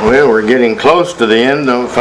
Well, we're getting close to the end of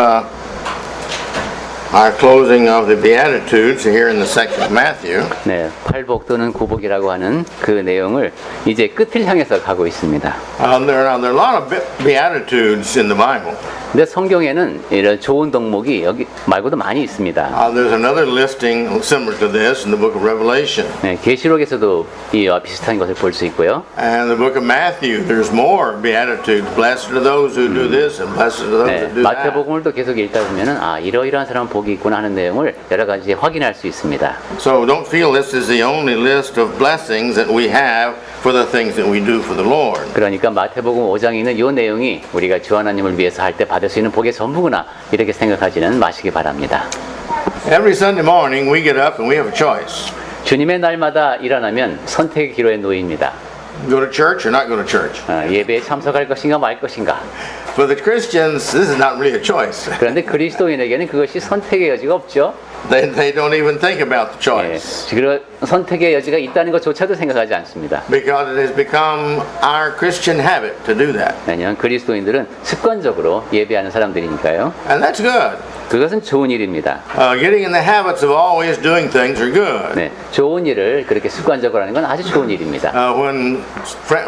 our closing of the Beatitudes here in the section of Matthew. 네, 팔복 또는 구복이라고 하는 그 내용을 이제 끝을 향해서 가고 있습니다. There are a lot of Beatitudes in the Bible. 근데 성경에는 이런 좋은 덕목이 여기 말고도 많이 있습니다. There's another listing similar to this in the book of Revelation. 네, 계시록에서도 이와 비슷한 것을 볼 수 있고요. And the book of Matthew, there's more Beatitudes. Blessed are those who do this and blessed are those 네, who do that. 마태복음을 또 계속 읽다 보면은 이러이러한 사람은 복이 있구나 하는 내용을 여러 가지 확인할 수 있습니다. So don't feel this is the only list of blessings that we have for the things that we do for the Lord. 그러니까 마태복음 5장에 있는 이 내용이 우리가 주 하나님을 위해서 할 때 받을 수 있는 복의 전부구나 이렇게 생각하지는 마시기 바랍니다. Every Sunday morning we get up and we have a choice. 주님의 날마다 일어나면 선택의 기로에 놓입니다. Go to church or not go to church. 예배에 참석할 것인가 말 것인가. For the Christians, this is not really a choice. 그런데 그리스도인에게는 그것이 선택의 여지가 없죠. They don't even think about the choice. 그런 선택의 여지가 있다는 것조차도 생각하지 않습니다. Because it has become our Christian habit to do that. 왜냐하면 그리스도인들은 습관적으로 예배하는 사람들이니까요. And that's good. 그것은 좋은 일입니다. Getting in the habits of always doing things are good. 네, 좋은 일을 그렇게 습관적으로 하는 건 아주 좋은 일입니다. When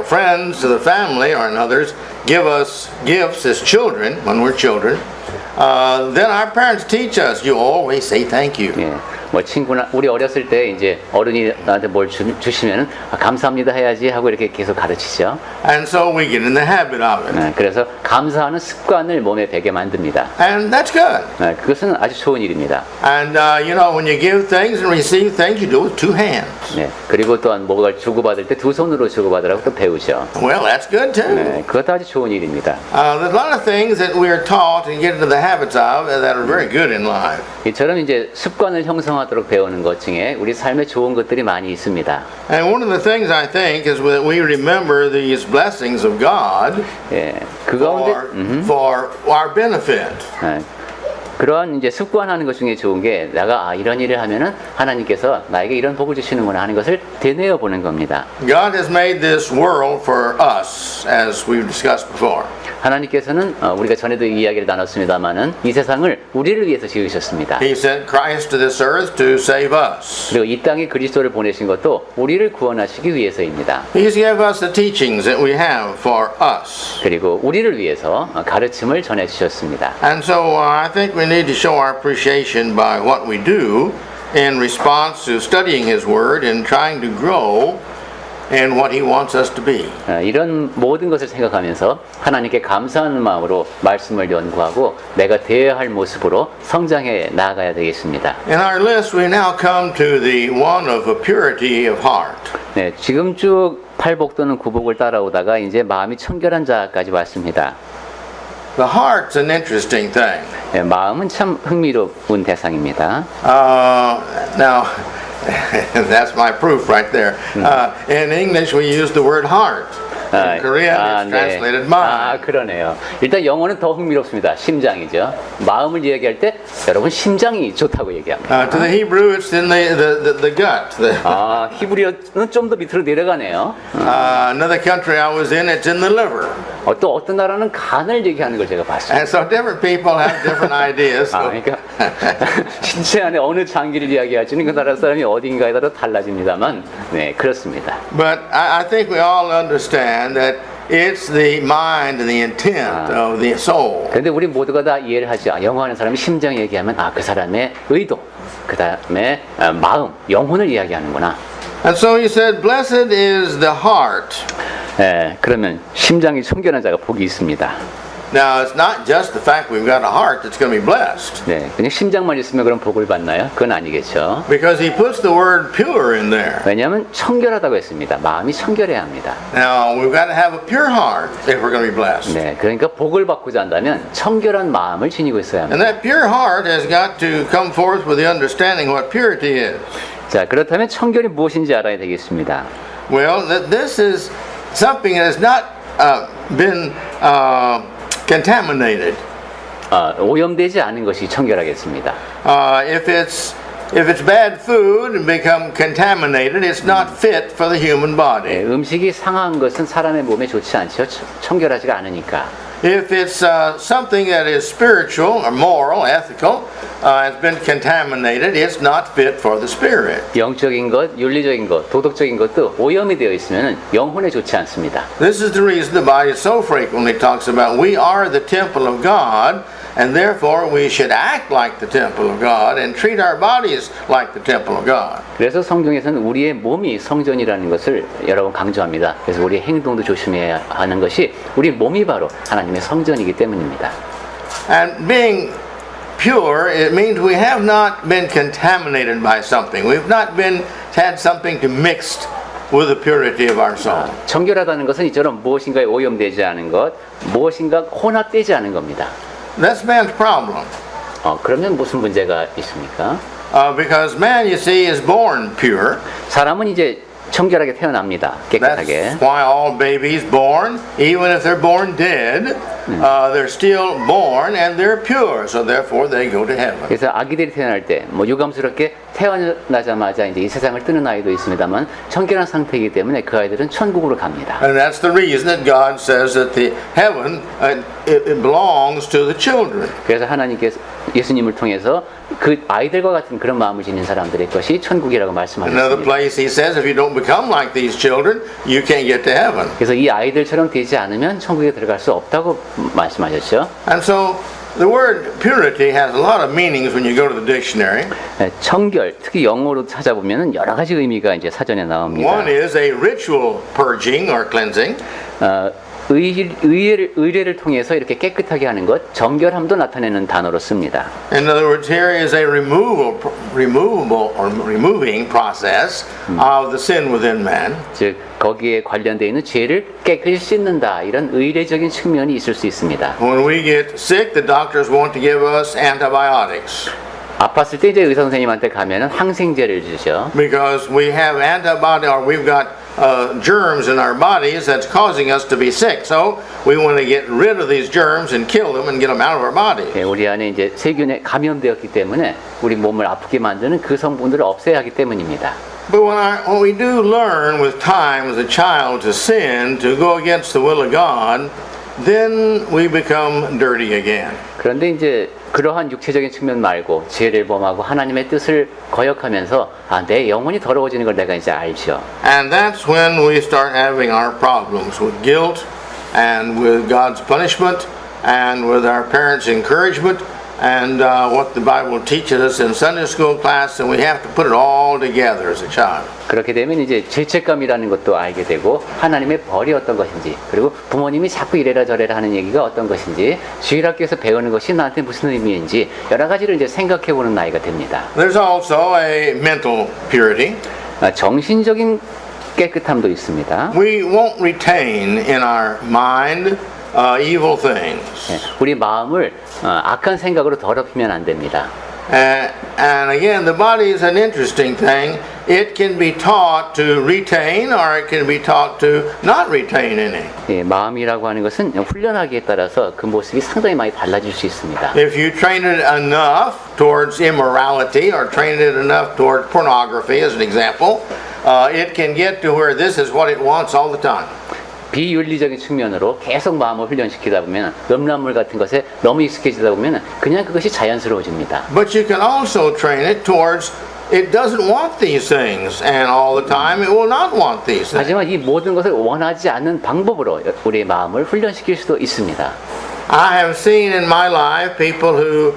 friends of the family or others give us gifts as children, when we're children, then our parents teach us, you always say thank you. 예, 뭐 친구나 우리 어렸을 때 이제 어른이 나한테 뭘 주시면은 감사합니다 해야지 하고 이렇게 계속 가르치죠. And so we get in the habit of it. 그래서 감사하는 습관을 몸에 배게 만듭니다. And that's good. 그것은 아주 좋은 일입니다. And when you give things and receive things, you do it with two hands. 네, 그리고 또한 뭐가 주고받을 때 두 손으로 주고받으라고 또 배우죠. Well, that's good too. 네, 그것도 아주 좋은 일입니다. There's a lot of things that we are taught and get into the habits of that are very good in life. 이처럼 이제 습관을 형성하도록 배우는 것 중에 우리 삶에 좋은 것들이 많이 있습니다. And one of the things I think is that we remember these blessings of God 예, 그 가운데 for our benefit. 그러한 이제 습관하는 것 중에 좋은 게 내가 이런 일을 하면은 하나님께서 나에게 이런 복을 주시는구나 하는 것을 되뇌어 보는 겁니다. God has made this world for us, as we've discussed before. 하나님께서는 우리가 전에도 이야기를 나눴습니다만은 이 세상을 우리를 위해서 지으셨습니다. He sent Christ to this earth to save us. 그리고 이 땅에 그리스도를 보내신 것도 우리를 구원하시기 위해서입니다. He's given us the teachings that we have for us. 그리고 우리를 위해서 가르침을 전해 주셨습니다. And so I think we need to show our appreciation by what we do in response to studying His Word and trying to grow in what He wants us to be. 이런 모든 것을 생각하면서 하나님께 감사하는 마음으로 말씀을 연구하고 내가 되어야 할 모습으로 성장해 나아가야 되겠습니다. In our list, we now come to the one of a purity of heart. 네, 지금 쭉 팔복 또는 구복을 따라오다가 이제 마음이 청결한 자까지 왔습니다. The heart's an interesting thing. 네, 마음은 참 흥미로운 대상입니다. Now, that's my proof right there. In English, we use the word heart. In Korean, it's translated mind. 그러네요. 일단 영어는 더 흥미롭습니다. 심장이죠. 마음을 이야기할 때 여러분 심장이 좋다고 얘기합니다. To the Hebrew, it's in the gut. 히브리어는 좀 더 밑으로 내려가네요. Another country I was in, it's in the liver. 또 어떤 나라는 간을 얘기하는 걸 제가 봤어요. And so different people have different ideas. 그러니까 신체 안에 어느 장기를 이야기할지는 그 나라 사람이 어딘가에 따라 달라집니다만, 네, 그렇습니다. But I think we all understand that it's the mind and the intent of the soul. 그런데 우리 모두가 다 이해를 하죠. 영어하는 사람이 심장 얘기하면 그 사람의 의도, 그 다음에 마음, 영혼을 이야기하는구나. And so he said, "Blessed is the heart." 그러면 심장이 청결한 자가 복이 있습니다. Now, it's not just the fact we've got a heart that's going to be blessed. 네, 그냥 심장만 있으면 그럼 복을 받나요? 그건 아니겠죠. Because he puts the word pure in there. 왜냐하면 청결하다고 했습니다. 마음이 청결해야 합니다. Now, we've got to have a pure heart if we're going to be blessed. 네, 그러니까 복을 받고자 한다면 청결한 마음을 지니고 있어야 합니다. And that pure heart has got to come forth with the understanding what purity is. 자, 그렇다면 청결이 무엇인지 알아야 되겠습니다. Well, this is something that has not been contaminated. 오염되지 않은 것이 청결하겠습니다. If it's bad food and become contaminated, it's not fit for the human body. 음식이 상한 것은 사람의 몸에 좋지 않죠. 청결하지가 않으니까. If it's something that is spiritual or moral, ethical, has been contaminated, it's not fit for the spirit. 영적인 것, 윤리적인 것, 도덕적인 것도 오염이 되어 있으면 영혼에 좋지 않습니다. This is the reason the Bible so frequently talks about we are the temple of God, and therefore we should act like the temple of God and treat our bodies like the temple of God. 그래서 성경에서는 우리의 몸이 성전이라는 것을 여러 번 강조합니다. 그래서 우리의 행동도 조심해야 하는 것이 우리 몸이 바로 하나님의 성전이기 때문입니다. And being pure, it means we have not been contaminated by something. We've not been had something to mixed with the purity of our soul. 정결하다는 것은 이처럼 무엇인가에 오염되지 않은 것, 무엇인가 혼합되지 않은 겁니다. That's man's problem. 그러면 무슨 문제가 있습니까? Because man, you see, is born pure. 사람은 이제 청결하게 태어납니다. 깨끗하게. That's why all babies born, even if they're born dead, they're still born and they're pure. So therefore they go to heaven. 그래서 아기들이 태어날 때 뭐 유감스럽게 태어나자마자 이제 이 세상을 뜨는 아이도 있습니다만 청결한 상태이기 때문에 그 아이들은 천국으로 갑니다. And that's the reason that God says that the heaven it belongs to the children. 그래서 하나님께서 예수님을 통해서 그 아이들과 같은 그런 마음을 지닌 사람들의 것이 천국이라고 Another 말씀하셨습니다. place he says if you don't become like these children, you can't get to heaven. 그래서 이 아이들처럼 되지 않으면 천국에 들어갈 수 없다고 말씀하셨죠. And so the word purity has a lot of meanings when you go to the dictionary. 청결, 특히 영어로 찾아보면 여러 가지 의미가 이제 사전에 나옵니다. One is a ritual purging or cleansing. 의례를 통해서 이렇게 깨끗하게 하는 것, 정결함도 나타내는 단어로 씁니다. In other words, here is a removing process of the sin within man. 즉 거기에 관련되어 있는 죄를 깨끗이 씻는다 이런 의례적인 측면이 있을 수 있습니다. When we get sick, the doctors want to give us antibiotics 아팠을 때 이제 의사 선생님한테 가면은 항생제를 주죠. because we have antibiotic or we've got germs in our bodies that's causing us to be sick. So we want to get rid of these germs and kill them and get them out of our body. 예, 우리 안에 이제 세균에 감염되었기 때문에 우리 몸을 아프게 만드는 그 성분들을 없애야 하기 때문입니다. But when we do learn with time as a child to sin, to go against the will of God, then we become dirty again. 그런데 이제 그러한 육체적인 측면 말고 죄를 범하고 하나님의 뜻을 거역하면서 내 영혼이 더러워지는 걸 내가 이제 알죠. And that's when we start having our problems with guilt and with God's punishment and with our parents' encouragement and what the Bible teaches us in Sunday school class, and we have to put it all together as a child. 그렇게 되면 이제 죄책감이라는 것도 알게 되고 하나님의 벌이 어떤 것인지 그리고 부모님이 자꾸 이래라 저래라 하는 얘기가 어떤 것인지 주일학교에서 배우는 것이 나한테 무슨 의미인지 여러 가지를 이제 생각해보는 나이가 됩니다. There's also a mental purity. 정신적인 깨끗함도 있습니다. We won't retain in our mind evil things. 우리 마음을 악한 생각으로 더럽히면 안 됩니다. And again, the body is an interesting thing. It can be taught to retain or it can be taught to not retain any. 예, 마음이라고 하는 것은 훈련하기에 따라서 그 모습이 상당히 많이 달라질 수 있습니다. If you train it enough towards immorality or train it enough towards pornography as an example, it can get to where this is what it wants all the time. 비윤리적인 측면으로 계속 마음을 훈련시키다 보면 음란물 같은 것에 너무 익숙해지다 보면 그냥 그것이 자연스러워집니다. But you can also train it towards it doesn't want these things and all the time it will not want these things. 하지만 이 모든 것을 원하지 않는 방법으로 우리의 마음을 훈련시킬 수도 있습니다. I have seen in my life people who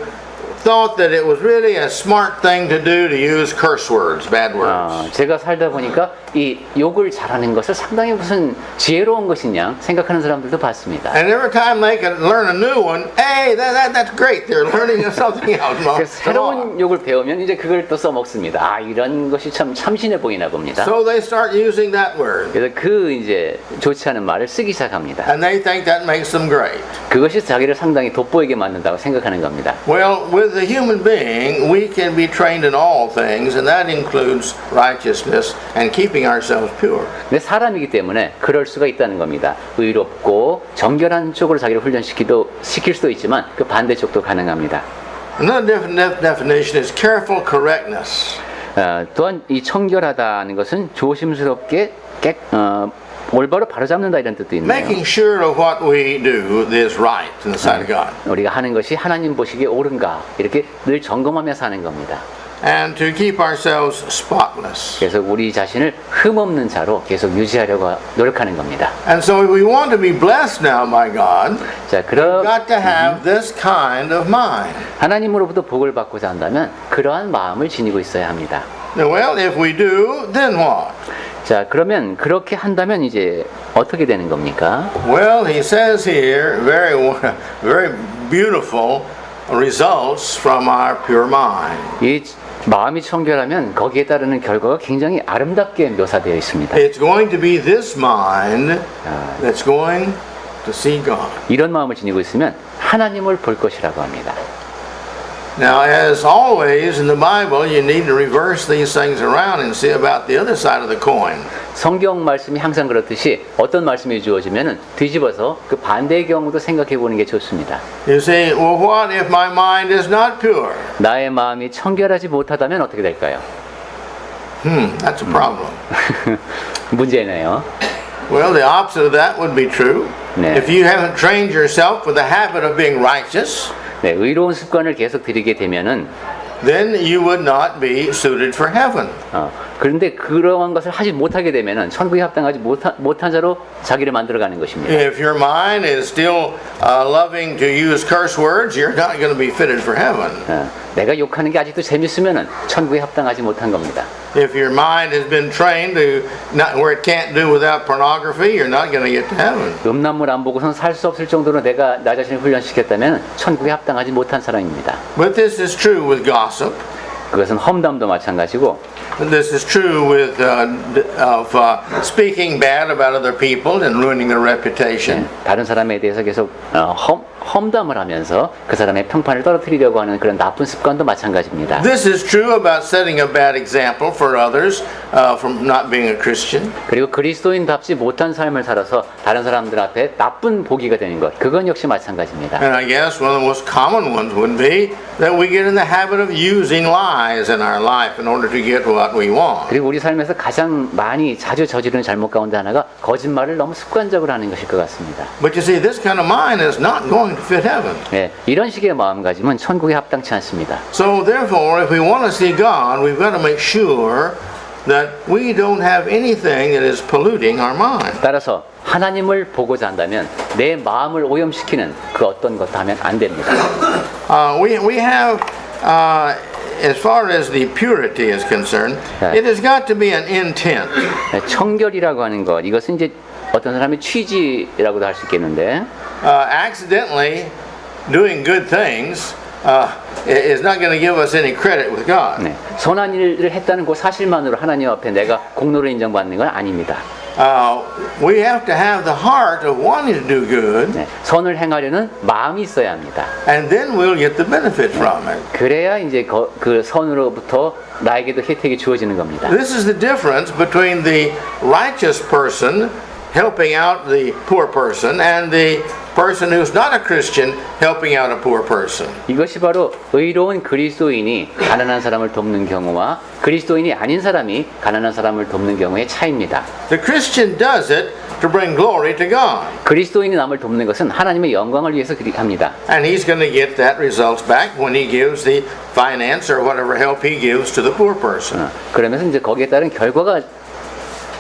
thought that it was really a smart thing to do to use curse words, bad words. 제가 살다 보니까 이 욕을 잘하는 것을 상당히 무슨 지혜로운 것이냐 생각하는 사람들도 봤습니다. And every time they could learn a new one, hey, that's great. They're learning something else. 그래서 새로운 욕을 배우면 이제 그걸 또 써먹습니다. 이런 것이 참 참신해 보이나 봅니다. So they start using that word. 그래서 그 이제 좋지 않은 말을 쓰기 시작합니다. And they think that makes them great. 그것이 자기를 상당히 돋보이게 만든다고 생각하는 겁니다. Well, with the human being, we can be trained in all things, and that includes righteousness and keeping ourselves pure. 근데 사람이기 때문에 그럴 수가 있다는 겁니다. 의롭고 정결한 쪽으로 자기를 시킬 수도 있지만 그 반대쪽도 가능합니다. Another definition is careful correctness. 또한 이 청결하다는 것은 조심스럽게 올바로 바로잡는다 이런 뜻도 있네요. Making sure of what we do is right in the sight of God. 우리가 하는 것이 하나님 보시기에 옳은가 이렇게 늘 점검하면서 하는 겁니다. And to keep ourselves spotless. 그래서 우리 자신을 흠없는 자로 계속 유지하려고 노력하는 겁니다. And so if we want to be blessed now by God, 자, we've got to have this kind of mind. 하나님으로부터 복을 받고자 한다면 그러한 마음을 지니고 있어야 합니다. Well, if we do, then what? 자, 그러면 그렇게 한다면 이제 어떻게 되는 겁니까? Well, he says here very beautiful results from our pure mind. 이 마음이 청결하면 거기에 따르는 결과가 굉장히 아름답게 묘사되어 있습니다. It's going to be this mind that's going to see God. 이런 마음을 지니고 있으면 하나님을 볼 것이라고 합니다. Now, as always in the Bible, you need to reverse these things around and see about the other side of the coin. 성경 말씀이 항상 그렇듯이 어떤 말씀이 주어지면은 뒤집어서 그 반대의 경우도 생각해 보는 게 좋습니다. You say, well, what if my mind is not pure? 나의 마음이 청결하지 못하다면 어떻게 될까요? That's a problem. 문제네요. Well, the opposite of that would be true. 네. If you haven't trained yourself with the habit of being righteous, 네, 의로운 습관을 계속 들이게 되면은 then you would not be suited for heaven. 그런데 그러한 것을 하지 못하게 되면은 천국에 합당하지 못한 자로 자기를 만들어가는 것입니다. If your mind is still loving to use curse words, you're not going to be fitted for heaven. 내가 욕하는 게 아직도 재밌으면은 천국에 합당하지 못한 겁니다. If your mind has been trained to not where it can't do without pornography, you're not going to get to heaven. 음란물 안 보고선 살 수 없을 정도로 내가 나 자신을 훈련시켰다면 천국에 합당하지 못한 사람입니다. But this is true with gossip. 그것은 험담도 마찬가지고 This is true with speaking bad about other people and ruining their reputation. 다른 사람에 대해서 계속 험담을 하면서 그 사람의 평판을 떨어뜨리려고 하는 그런 나쁜 습관도 마찬가지입니다. This is true about setting a bad example for others from not being a Christian. 그리고 그리스도인답지 못한 삶을 살아서 다른 사람들 앞에 나쁜 보기가 되는 것, 그건 역시 마찬가지입니다. And I guess one of the most common ones would be that we get in the habit of using lies in our life in order to get what we want. 그리고 우리 삶에서 가장 많이 자주 저지르는 잘못 가운데 하나가 거짓말을 너무 습관적으로 하는 것일 것 같습니다. But you see, this kind of mind is not going to fit heaven. 네, 이런 식의 마음가짐은 천국에 합당치 않습니다. So therefore, if we want to see God, we've got to make sure that we don't have anything that is polluting our mind. 따라서 하나님을 보고자 한다면 내 마음을 오염시키는 그 어떤 것도 하면 안 됩니다. We have, as far as the purity is concerned, it has got to be an intent. 네, 청결이라고 하는 것, 이것은 이제 어떤 사람의 취지라고도 할 수 있겠는데 Accidentally doing good things is not going to give us any credit with God. 네, 선한 일을 했다는 그 사실만으로 하나님 앞에 내가 공로를 인정받는 건 아닙니다. We have to have the heart of wanting to do good, 네, 선을 행하려는 마음이 있어야 합니다. and then we'll get the benefit from it. 그래야 이제 그 선으로부터 나에게도 혜택이 주어지는 겁니다. This is the difference between the righteous person helping out the poor person and the person who's not a Christian helping out a poor person. 이것이 바로 의로운 그리스도인이 가난한 사람을 돕는 경우와 그리스도인이 아닌 사람이 가난한 사람을 돕는 경우의 차이입니다. The Christian does it to bring glory to God. 그리스도인이 남을 돕는 것은 하나님의 영광을 위해서 합니다. And he's going to get that results back when he gives the finance or whatever help he gives to the poor person. 그러면서 이제 거기에 따른 결과가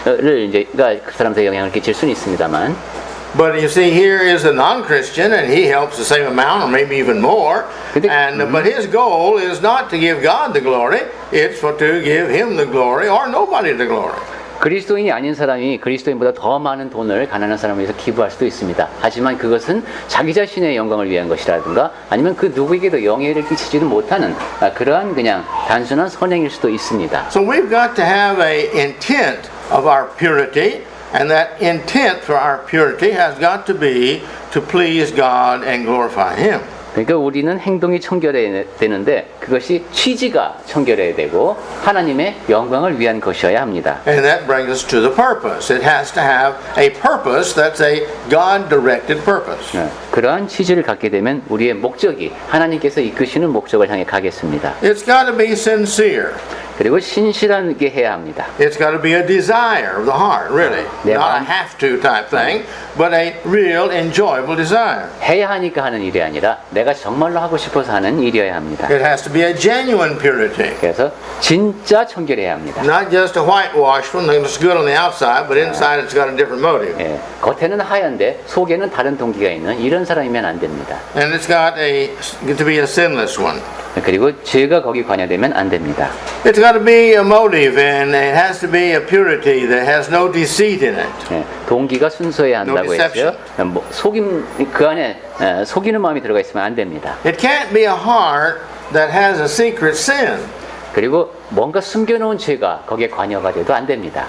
그 사람한테 영향을 끼칠 수는 있습니다만 But you see, here is a non-Christian, and he helps the same amount, or maybe even more. But his goal is not to give God the glory; it's to give Him the glory, or nobody the glory. 그리스도인이 아닌 사람이 그리스도인보다 더 많은 돈을 가난한 사람을 위해서 기부할 수도 있습니다. 하지만 그것은 자기 자신의 영광을 위한 것이라든가 아니면 그 누구에게도 영예를 끼치지도 못하는 그러한 그냥 단순한 선행일 수도 있습니다. So we've got to have an intent of our purity. And that intent for our purity has got to be to please God and glorify Him. 그러니까 우리는 행동이 청결해야 되는데 그것이 취지가 청결해야 되고 하나님의 영광을 위한 것이어야 합니다. And that brings us to the purpose. It has to have a purpose that's a God-directed purpose. 네, 그러한 취지를 갖게 되면 우리의 목적이 하나님께서 이끄시는 목적을 향해 가겠습니다. It's got to be sincere. 그리고 신실하게 해야 합니다. It's got to be a desire of the heart, really. 내 Not a 마음. have to type thing, but a real enjoyable desire. 해야 하니까 하는 일이 아니라 내가 정말로 하고 싶어서 하는 일이어야 합니다. It has to be a genuine purity. 그래서 진짜 청결해야 합니다. Not just a whitewashed one that looks good on the outside, but inside it's got a different motive. 예, 겉에는 하얀데 속에는 다른 동기가 있는 이런 사람이면 안 됩니다. And it's got to be a sinless one. 그리고 죄가 거기 관여되면 안 됩니다. It's got to be a motive, and it has to be a purity that has no deceit in it. 예, 동기가 순수해야 한다고 No 했어요. deception. 뭐 속임 그 안에 속이는 마음이 들어가 있으면 안 됩니다. It can't be a heart that has a secret sin. 그리고 뭔가 숨겨놓은 죄가 거기에 관여가 돼도 안 됩니다.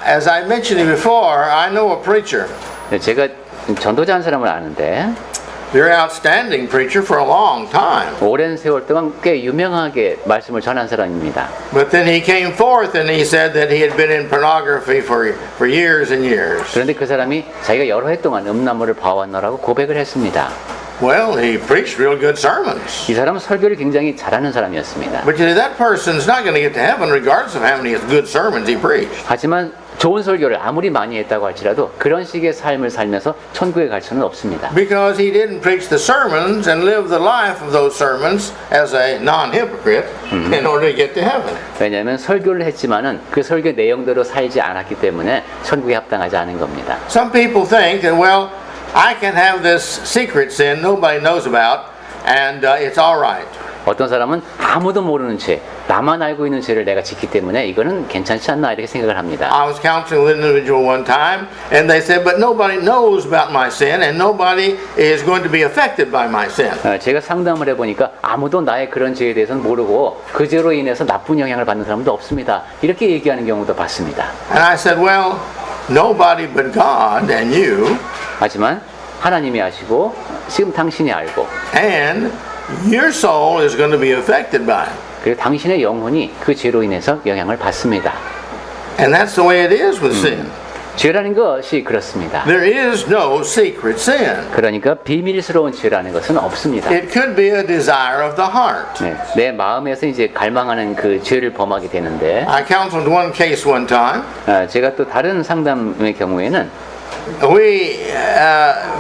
As I mentioned before, I know a preacher, 제가 전도자 한 사람을 아는데 very outstanding preacher for a long time. 오랜 세월 동안 꽤 유명하게 말씀을 전한 사람입니다. But then he came forth and he said that he had been in pornography for years and years. 그런데 그 사람이 자기가 여러 해 동안 음란물을 봐왔노라고 고백을 했습니다. Well, he preached real good sermons. 이 사람은 설교를 굉장히 잘하는 사람이었습니다. But you see, that person's not going to get to heaven regardless of how many good sermons he preached. 하지만 좋은 설교를 아무리 많이 했다고 할지라도 그런 식의 삶을 살면서 천국에 갈 수는 없습니다. Because he didn't preach the sermons and live the life of those sermons as a non-hypocrite in order to get to heaven. 왜냐하면 설교를 했지만은 그 설교 내용대로 살지 않았기 때문에 천국에 합당하지 않은 겁니다. Some people think that, well, I can have this secret sin nobody knows about and it's all right. 어떤 사람은 아무도 모르는 죄, 나만 알고 있는 죄를 내가 짓기 때문에 이거는 괜찮지 않나 이렇게 생각을 합니다. I was counseling with an individual one time and they said, but nobody knows about my sin and nobody is going to be affected by my sin. 제가 상담을 해보니까 아무도 나의 그런 죄에 대해서는 모르고 그 죄로 인해서 나쁜 영향을 받는 사람도 없습니다. 이렇게 얘기하는 경우도 봤습니다. And I said, well, nobody but God and you 하지만 하나님이 아시고 지금 당신이 알고 and your soul is going to be affected by it. 그리고 당신의 영혼이 그 죄로 인해서 영향을 받습니다. And that's the way it is with sin. 죄라는 것이 그렇습니다. There is no secret sin. 그러니까 비밀스러운 죄라는 것은 없습니다. It could be a desire of the heart. 네, 내 마음에서 이제 갈망하는 그 죄를 범하게 되는데 I counseled one case one time. 제가 또 다른 상담의 경우에는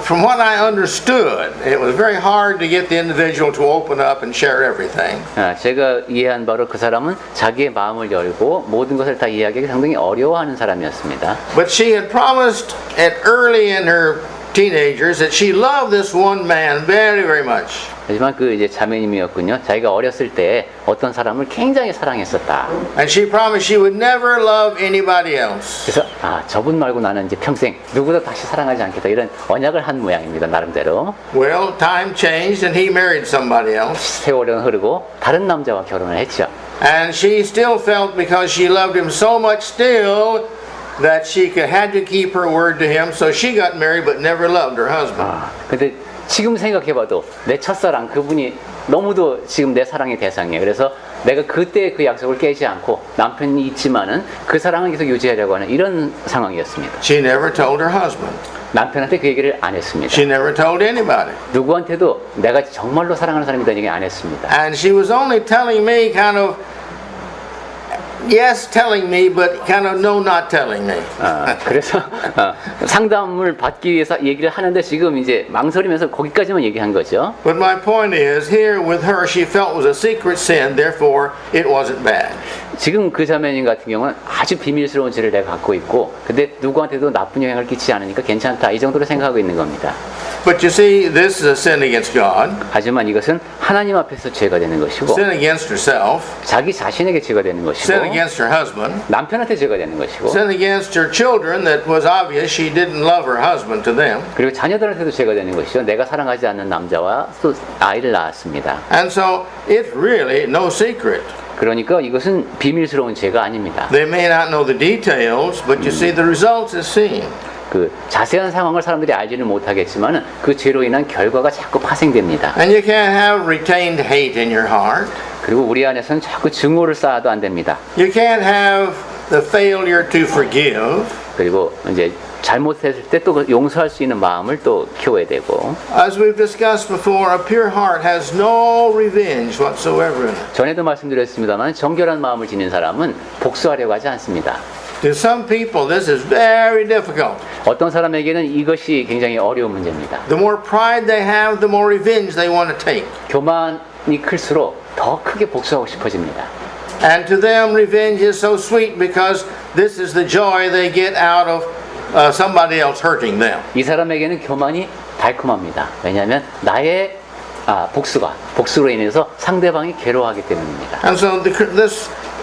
From what I understood, it was very hard to get the individual to open up and share everything. 제가 이해한 바로 그 사람은 자기의 마음을 열고 모든 것을 다 이야기하기 상당히 어려워하는 사람이었습니다. But she had promised at early in her teenagers that she loved this one man very, very much. 하지만 그 이제 자매님이었군요. 자기가 어렸을 때 어떤 사람을 굉장히 사랑했었다. And she promised she would never love anybody else. 그래서 저분 말고 나는 이제 평생 누구도 다시 사랑하지 않겠다 이런 언약을 한 모양입니다. 나름대로. Well, time changed and he married somebody else. 세월은 흐르고 다른 남자와 결혼을 했죠. And she still felt because she loved him so much still that she had to keep her word to him. So she got married but never loved her husband. 근데 지금 생각해봐도 내 첫사랑 그분이 너무도 지금 내 사랑의 대상이에요. 그래서 내가 그때 그 약속을 깨지 않고 남편이 있지만은 그 사랑을 계속 유지하려고 하는 이런 상황이었습니다. She never told her husband. 남편한테 그 얘기를 안 했습니다. She never told anybody. 누구한테도 내가 정말로 사랑하는 사람이라는 얘기 안 했습니다. And she was only telling me kind of, yes, telling me, but kind of no, not telling me. 그래서 상담을 받기 위해서 얘기를 하는데 지금 이제 망설이면서 거기까지만 얘기한 거죠. But my point is, here with her, she felt it was a secret sin, therefore it wasn't bad. 지금 그 자매님 같은 경우는 아주 비밀스러운 죄를 내가 갖고 있고 근데 누구한테도 나쁜 영향을 끼치지 않으니까 괜찮다 이 정도로 생각하고 있는 겁니다. But you see, this is a sin against God, 하지만 이것은 하나님 앞에서 죄가 되는 것이고 sin against herself, 자기 자신에게 죄가 되는 것이고 sin against her husband, 남편한테 죄가 되는 것이고 sin against her children that was obvious she didn't love her husband to them. 그리고 자녀들한테도 죄가 되는 것이죠. 내가 사랑하지 않는 남자와 또 아이를 낳았습니다. And so it's really no secret. 그러니까 이것은 비밀스러운 죄가 아닙니다. They may not know the details, but you see the results is seen. 그 자세한 상황을 사람들이 알지는 못하겠지만 그 죄로 인한 결과가 자꾸 파생됩니다. And you can't have retained hate in your heart. 그리고 우리 안에서는 자꾸 증오를 쌓아도 안 됩니다. You can't have the failure to forgive. 그리고 이제 잘못했을 때 또 용서할 수 있는 마음을 또 키워야 되고, As we've discussed before, a pure heart has no revenge whatsoever in it. 전에도 말씀드렸습니다만 정결한 마음을 지닌 사람은 복수하려고 하지 않습니다. To some people, this is very difficult. 어떤 사람에게는 이것이 굉장히 어려운 문제입니다. The more pride they have, the more revenge they want to take. 교만이 클수록 더 크게 복수하고 싶어집니다. And to them, revenge is so sweet because this is the joy they get out of somebody else hurting them. 이 사람에게는 교만이 달콤합니다. 왜냐하면 나의 복수로 인해서 상대방이 괴로워하기 때문입니다. And so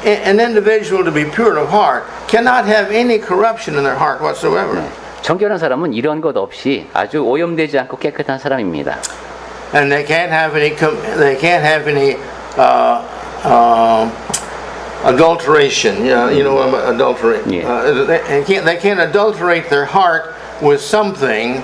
an individual to be pure of heart cannot have any corruption in their heart whatsoever. 정결한 사람은 이런 것 없이 아주 오염되지 않고 깨끗한 사람입니다. And they can't have any adulteration. Adultery. Yeah. They can't adulterate their heart with something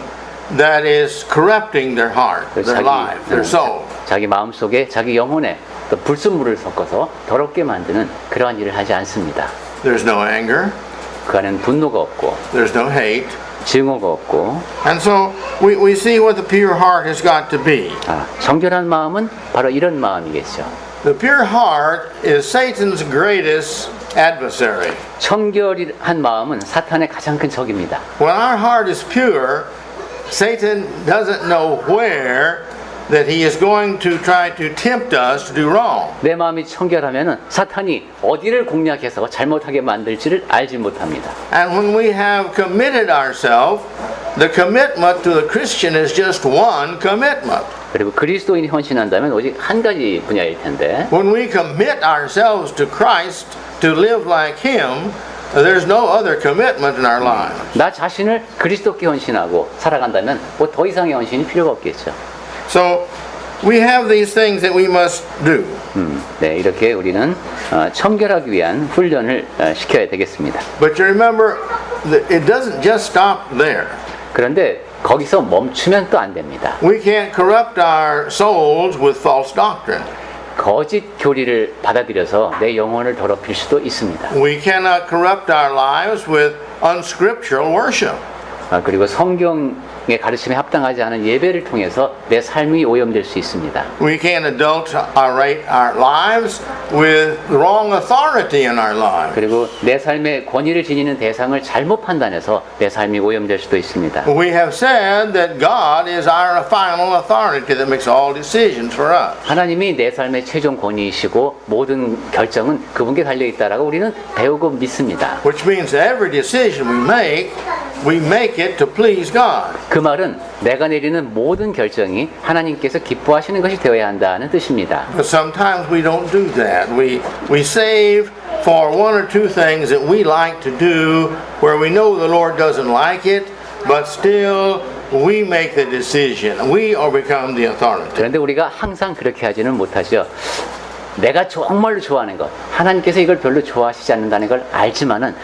that is corrupting their heart, their life, their soul. 자기 마음속에 자기 영혼에 또 불순물을 섞어서 더럽게 만드는 그러한 일을 하지 않습니다. There's no anger. 그 안에는 분노가 없고 There's no hate. 증오가 없고, And so we see what the pure heart has got to be. 정결한 마음은 바로 이런 마음이겠죠. The pure heart is Satan's greatest adversary. 청결한 마음은 사탄의 가장 큰 적입니다. When our heart is pure, Satan doesn't know where that he is going to try to tempt us to do wrong. 내 마음이 청결하면은 사탄이 어디를 공략해서 잘못하게 만들지를 알지 못합니다. And when we have committed ourselves, the commitment to the Christian is just one commitment. 그리고 그리스도인이 헌신한다면 오직 한 가지 분야일 텐데, When we commit ourselves to Christ to live like Him, there's no other commitment in our lives. 나 자신을 그리스도께 헌신하고 살아간다면 뭐 더 이상의 헌신이 필요가 없겠죠. So we have these things that we must do. 네, 이렇게 우리는 청결하기 위한 훈련을 시켜야 되겠습니다. But you remember, that it doesn't just stop there. 그런데 거기서 멈추면 또 안 됩니다. We can't corrupt our souls with false doctrine. 거짓 교리를 받아들여서 내 영혼을 더럽힐 수도 있습니다. We cannot corrupt our lives with unscriptural worship. 그리고 성경의 가르침에 합당하지 않은 예배를 통해서 내 삶이 오염될 수 있습니다. We can't adulterate our lives with wrong authority in our lives. 그리고 내 삶의 권위를 지니는 대상을 잘못 판단해서 내 삶이 오염될 수도 있습니다. We have said that God is our final authority that makes all decisions for us. 하나님이 내 삶의 최종 권위이시고 모든 결정은 그분께 달려 있다라고 우리는 배우고 믿습니다. Which means every decision we make it to please God. 그 말은 내가 내리는 모든 결정이 하나님께서 기뻐하시는 것이 되어야 한다는 뜻입니다. But sometimes we don't do that. We save for one or two things that we like to do where we know the Lord doesn't like it, but still we make the decision. We are become the authority. 그런데 우리가 항상 그렇게 하지는 못하죠. 내가 정말로 좋아하는 것, 하나님께서 이걸 별로 좋아하시지 않는다는 걸 알지만은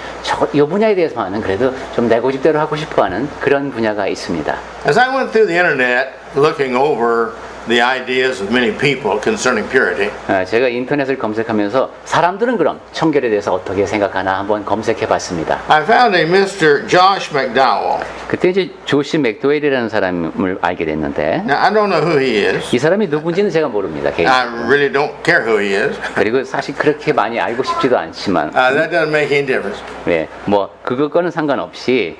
이 분야에 대해서만은 그래도 좀 내 고집대로 하고 싶어하는 그런 분야가 있습니다. As I went through the internet looking over the ideas of many people concerning purity, 제가 인터넷을 검색하면서 사람들은 그럼 청결에 대해서 어떻게 생각하나 한번 검색해봤습니다. I found a Mr. Josh McDowell. 그때 이제 조시 맥도웰이라는 사람을 알게 됐는데, Now I don't know who he is. 이 사람이 누군지는 제가 모릅니다. I really don't care who he is. 그리고 사실 그렇게 많이 알고 싶지도 않지만, That doesn't make any difference. 네, 뭐 그거는 상관없이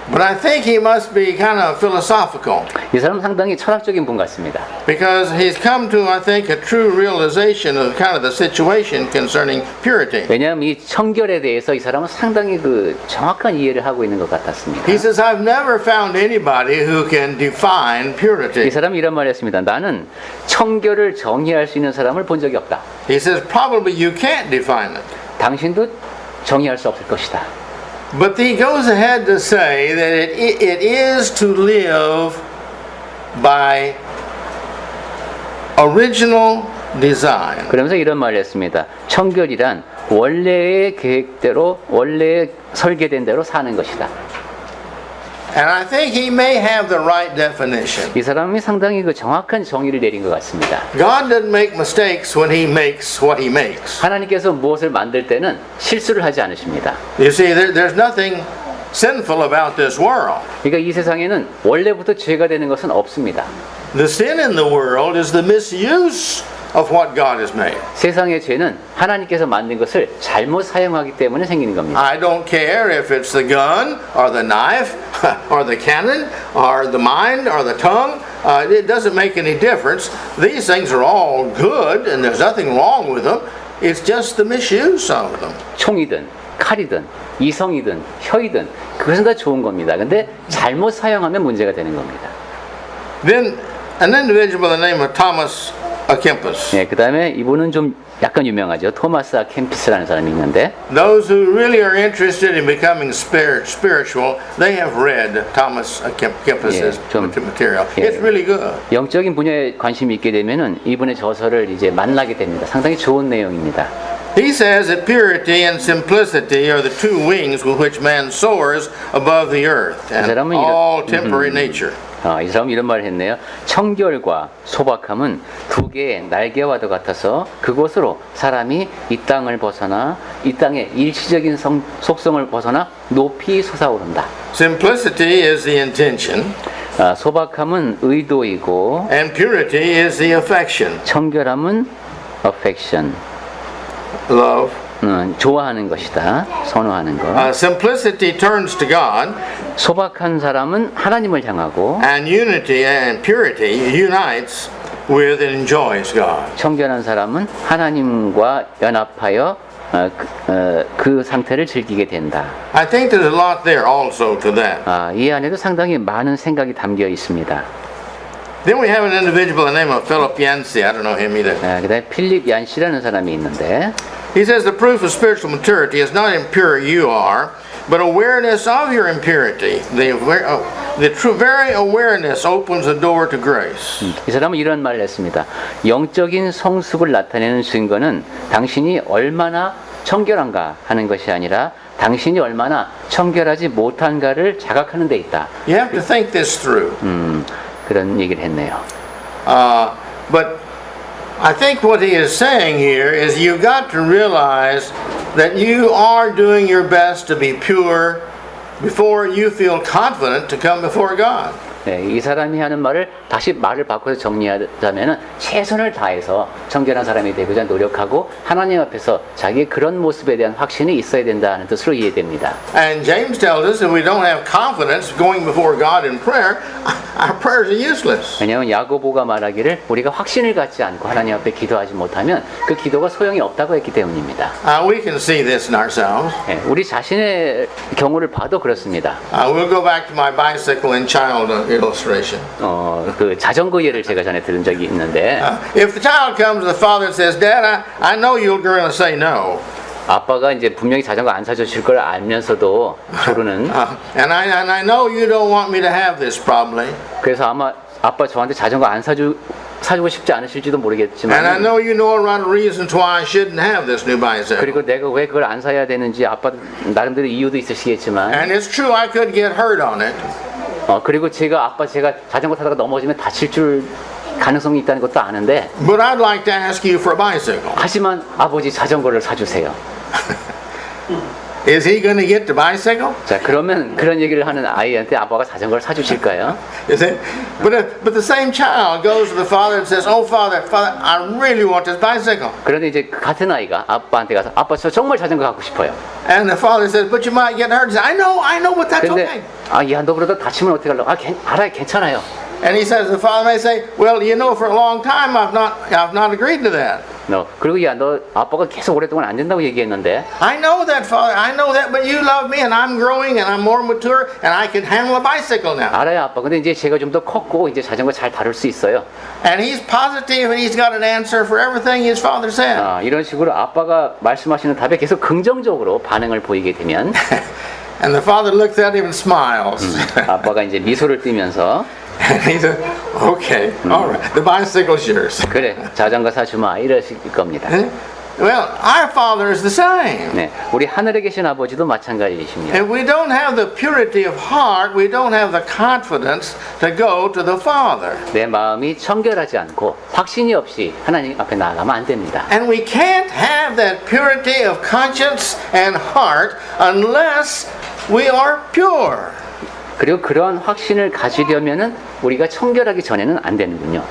But I think he must be kind of philosophical 이 사람은 상당히 철학적인 분 같습니다. because he's come to, I think, a true realization of kind of the situation concerning purity. 왜냐하면 이 청결에 대해서 이 사람은 상당히 그 정확한 이해를 하고 있는 것 같았습니다. He says, I've never found anybody who can define 이 purity. 사람이 이런 말을 했습니다. 나는 청결을 정의할 수 있는 사람을 본 적이 없다. He says, probably you can't define it. 당신도 정의할 수 없을 것이다. But he goes ahead to say that it is to live by original design. 그러면서 이런 말을 했습니다. 청결이란 원래의 계획대로, 원래 설계된 대로 사는 것이다. And I think he may have the right definition. 이 사람이 상당히 그 정확한 정의를 내린 것 같습니다. God doesn't make mistakes when he makes what he makes. 하나님께서 무엇을 만들 때는 실수를 하지 않으십니다. You see, there's nothing sinful about this world. 그러니까 이 세상에는 원래부터 죄가 되는 것은 없습니다. The sin in the world is the misuse of what God has made. 세상의 죄는 하나님께서 만든 것을 잘못 사용하기 때문에 생기는 겁니다. I don't care if it's the gun or the knife or the cannon or the mind or the tongue. It doesn't make any difference. These things are all good and there's nothing wrong with them. It's just the misuse of them. 총이든 칼이든 이성이든 혀이든 그것은 다 좋은 겁니다. 근데 잘못 사용하면 문제가 되는 겁니다. Then an individual by the name of Thomas A Kempis. 예, 그다음에 이분은 좀 약간 유명하죠. 토마스 아 캠피스라는 사람이 있는데 Those who really are interested in becoming spiritual, they have read Thomas A Kempis's 예, 좀, material. 예. It's really good. 영적인 분야에 관심이 있게 되면은 이분의 저서를 이제 만나게 됩니다. 상당히 좋은 내용입니다. He says that purity and simplicity are the two wings with which man soars above the earth and 사람은 all temporary nature. 이 사람은 이런 말을 했네요. 청결과 소박함은 두 개의 날개와도 같아서 그곳으로 사람이 이 땅을 벗어나 이 땅의 일시적인 속성을 벗어나 높이 솟아오른다. Simplicity is the intention, 소박함은 의도이고 and purity is the affection, 청결함은 affection, love. 좋아하는 것이다. 선호하는 것. Simplicity turns to God, 소박한 사람은 하나님을 향하고 and unity and purity unites with and enjoys God. 청결한 사람은 하나님과 연합하여 그 상태를 즐기게 된다. I think there's a lot there also to that. 이 안에도 상당히 많은 생각이 담겨 있습니다. Then we have an individual by the name of Philip Yancey. I don't know him either. 그다음에 필립 얀시라는 사람이 있는데 He says the proof of spiritual maturity is not impure you are, but awareness of your impurity. The true very awareness opens the door to grace. 이 사람은 이런 말을 했습니다. 영적인 성숙을 나타내는 증거는 당신이 얼마나 청결한가 하는 것이 아니라 당신이 얼마나 청결하지 못한가를 자각하는 데 있다. You have to think this through. 그런 얘기를 했네요. But I think what he is saying here is you've got to realize that you are doing your best to be pure before you feel confident to come before God. 네, 이 사람이 하는 말을 다시 말을 바꿔서 정리하자면은 최선을 다해서 청결한 사람이 되고자 노력하고 하나님 앞에서 자기의 그런 모습에 대한 확신이 있어야 된다는 뜻으로 이해됩니다. And James tells us if we don't have confidence going before God in prayer, our prayers are useless. 왜냐하면 야고보가 말하기를 우리가 확신을 갖지 않고 하나님 앞에 기도하지 못하면 그 기도가 소용이 없다고 했기 때문입니다. We can see this in ourselves. 네, 우리 자신의 경우를 봐도 그렇습니다. We'll go back to my bicycle and child illustration. 그 자전거 예를 제가 전에 들은 적이 있는데 If the child comes to the father and says, Dad, I know you're going to say no. 아빠가 이제 분명히 자전거 안 사주실 걸 알면서도 조르는 And I know you don't want me to have this probably. 그래서 아마 아빠 저한테 자전거 안 사주고 싶지 않으실지도 And I 모르겠지만 know you know a lot of reasons why I shouldn't have this new bicycle. 그리고 내가 왜 그걸 안 사야 되는지 아빠 나름대로 이유도 있으시겠지만 And it's true I could get hurt on it. 그리고 제가 자전거 타다가 넘어지면 다칠 줄 가능성이 있다는 것도 아는데 But I'd like to ask you for a bicycle. 하지만 아버지 자전거를 사주세요. Is he going to get the bicycle? 자 그러면 그런 얘기를 하는 아이한테 아빠가 자전거를 사주실까요? Is it? But the same child goes to the father and says, "Oh, father, I really want this bicycle." 그런데 이제 그 같은 아이가 아빠한테 가서 아빠 저 정말 자전거 갖고 싶어요. And the father says, "But you might get hurt." He says, "I know, but that's okay." 근데 야 너 그러다 다치면 어떻게 하려고? 알아요, 괜찮아요. And he says, the father may say, "Well, you know, for a long time I've not agreed to that." 그리고 너 아빠가 계속 오랫동안 안 된다고 얘기했는데. I know that, father. I know that, but you love me, and I'm growing, and I'm more mature, and I can handle a bicycle now. 알아요, 아빠. 근데 이제 제가 좀 더 컸고 이제 자전거 잘 다룰 수 있어요. And he's positive, and he's got an answer for everything his father said. 이런 식으로 아빠가 말씀하시는 답에 계속 긍정적으로 반응을 보이게 되면. And the father looks at him and smiles. 아빠가 이제 미소를 띠면서. And he said, "Okay, all right, the bicycle's yours." 그래, 자전거 사주마 이러실 겁니다. Well, our Father is the same. 네, 우리 하늘에 계신 아버지도 마찬가지이십니다. If we don't have the purity of heart, we don't have the confidence to go to the Father. 내 마음이 청결하지 않고 확신이 없이 하나님 앞에 나아가면 안 됩니다. And we can't have that purity of conscience and heart unless we are pure. 그리고 그러한 확신을 가지려면은 우리가 청결하기 전에는 안 되는군요.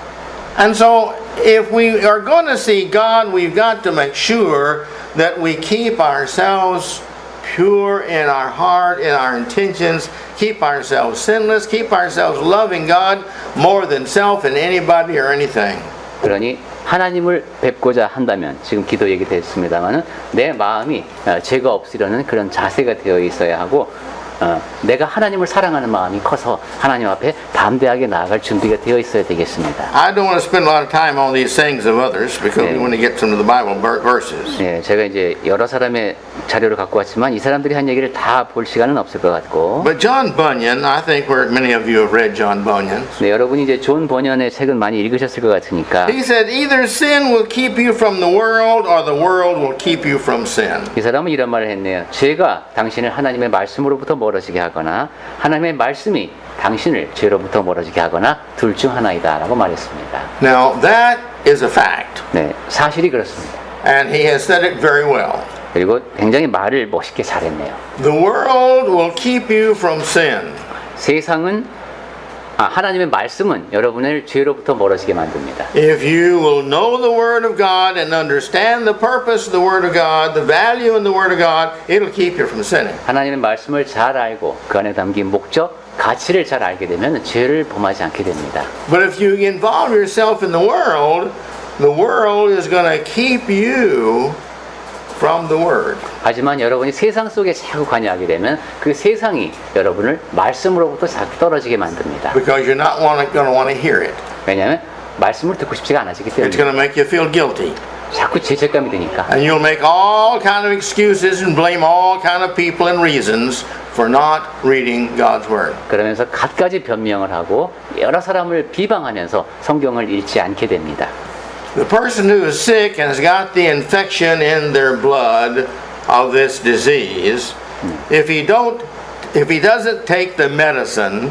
And so, if we are going to see God, we've got to make sure that we keep ourselves pure in our heart, in our intentions, keep ourselves sinless, keep ourselves loving God more than self and anybody or anything. 그러니 하나님을 뵙고자 한다면 지금 기도 얘기됐습니다만은 내 마음이 죄가 없으려는 그런 자세가 되어 있어야 하고 내가 하나님을 사랑하는 마음이 커서 하나님 앞에 담대하게 나아갈 준비가 되어 있어야 되겠습니다. I don't want to spend a lot of time on these sayings of others because we want to get some of the Bible verses. 네, 제가 이제 여러 사람의 자료를 갖고 왔지만 이 사람들이 한 얘기를 다 볼 시간은 없을 것 같고. But John Bunyan, I think many of you have read John Bunyan. 네, 여러분이 이제 존 버년의 책은 많이 읽으셨을 것 같으니까. He said, either sin will keep you from the world or the world will keep you from sin. 이 사람은 이런 말을 했네요. 죄가 당신을 하나님의 말씀으로부터 멀어지게 하거나 하나님의 말씀이 당신을 죄로부터 멀어지게 하거나 둘 중 하나이다라고 말했습니다. Now that is a fact. 네, 사실이 그렇습니다. And he has said it very well. 그리고 굉장히 말을 멋있게 잘했네요. The world will keep you from sin. 세상은 하나님의 말씀은 여러분을 죄로부터 멀어지게 만듭니다. If you will know the Word of God and understand the purpose of the Word of God, the value in the Word of God, it'll keep you from sinning. 하나님의 말씀을 잘 알고 그 안에 담긴 목적, 가치를 잘 알게 되면 죄를 범하지 않게 됩니다. But if you involve yourself in the world is going to keep you from the Word. 하지만 여러분이 세상 속에 자꾸 관여하게 되면 그 세상이 여러분을 말씀으로부터 자꾸 떨어지게 만듭니다. Because you're not going to want to hear it. 왜냐하면 말씀을 듣고 싶지가 않아지기 It's 때문에 going to make you feel guilty. 자꾸 죄책감이 드니까. And you'll make all kind of excuses and blame all kind of people and reasons for not reading God's Word. 그러면서 갖가지 변명을 하고 여러 사람을 비방하면서 성경을 읽지 않게 됩니다. The person who is sick and has got the infection in their blood of this disease, if he doesn't take the medicine,